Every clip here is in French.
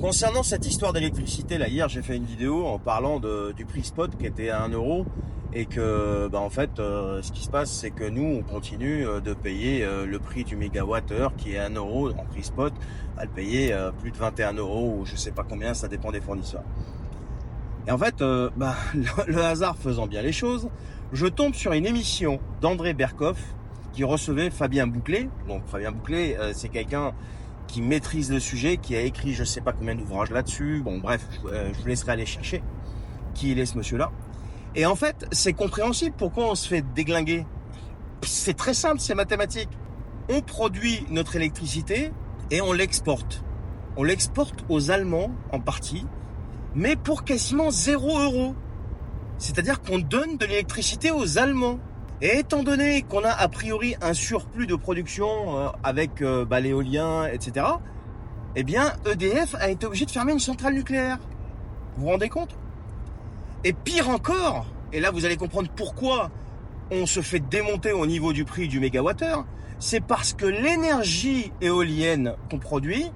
Concernant cette histoire d'électricité, là hier j'ai fait une vidéo en parlant du prix spot qui était à 1 euro et que en fait ce qui se passe c'est que nous on continue de payer le prix du mégawattheure qui est 1 euro en prix spot, à le payer plus de 21 euros ou je sais pas combien, ça dépend des fournisseurs. Et en fait le hasard faisant bien les choses, je tombe sur une émission d'André Berkoff qui recevait Fabien Bouclé. Donc Fabien Bouclé c'est quelqu'un qui maîtrise le sujet, qui a écrit je sais pas combien d'ouvrages là-dessus. Bon bref, je vous laisserai aller chercher qui il est ce monsieur-là. Et en fait, c'est compréhensible pourquoi on se fait déglinguer. C'est très simple, c'est mathématique. On produit notre électricité et on l'exporte. On l'exporte aux Allemands en partie, mais pour quasiment 0 euro. C'est-à-dire qu'on donne de l'électricité aux Allemands. Et étant donné qu'on a a priori un surplus de production avec l'éolien, etc., eh bien EDF a été obligé de fermer une centrale nucléaire. Vous vous rendez compte? Et pire encore, et là vous allez comprendre pourquoi on se fait démonter au niveau du prix du mégawattheure, c'est parce que l'énergie éolienne qu'on produit,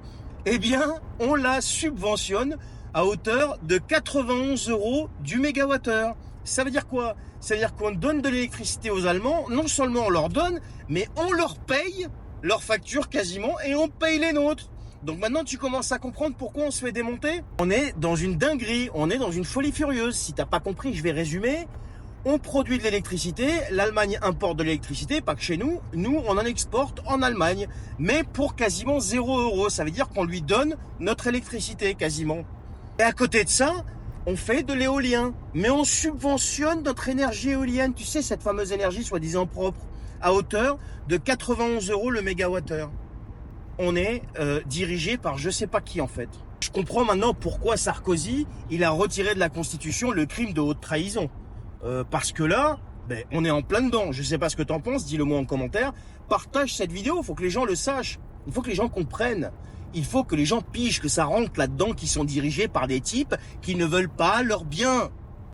eh bien on la subventionne à hauteur de 91 euros du mégawattheure. Ça veut dire quoi? Ça veut dire qu'on donne de l'électricité aux Allemands, non seulement on leur donne, mais on leur paye leurs factures quasiment et on paye les nôtres. Donc maintenant tu commences à comprendre pourquoi on se fait démonter. On est dans une dinguerie, on est dans une folie furieuse. Si t'as pas compris, je vais résumer. On produit de l'électricité, l'Allemagne importe de l'électricité, pas que chez nous. Nous, on en exporte en Allemagne, mais pour quasiment 0 euro. Ça veut dire qu'on lui donne notre électricité quasiment. Et à côté de ça, on fait de l'éolien, mais on subventionne notre énergie éolienne. Tu sais, cette fameuse énergie soi-disant propre, à hauteur de 91 euros le mégawattheure. On est dirigé par je sais pas qui en fait. Je comprends maintenant pourquoi Sarkozy, il a retiré de la Constitution le crime de haute trahison. Parce que là, on est en plein dedans. Je sais pas ce que t'en penses, dis-le moi en commentaire. Partage cette vidéo, il faut que les gens le sachent. Il faut que les gens comprennent. Il faut que les gens pigent, que ça rentre là-dedans, qui sont dirigés par des types qui ne veulent pas leur bien.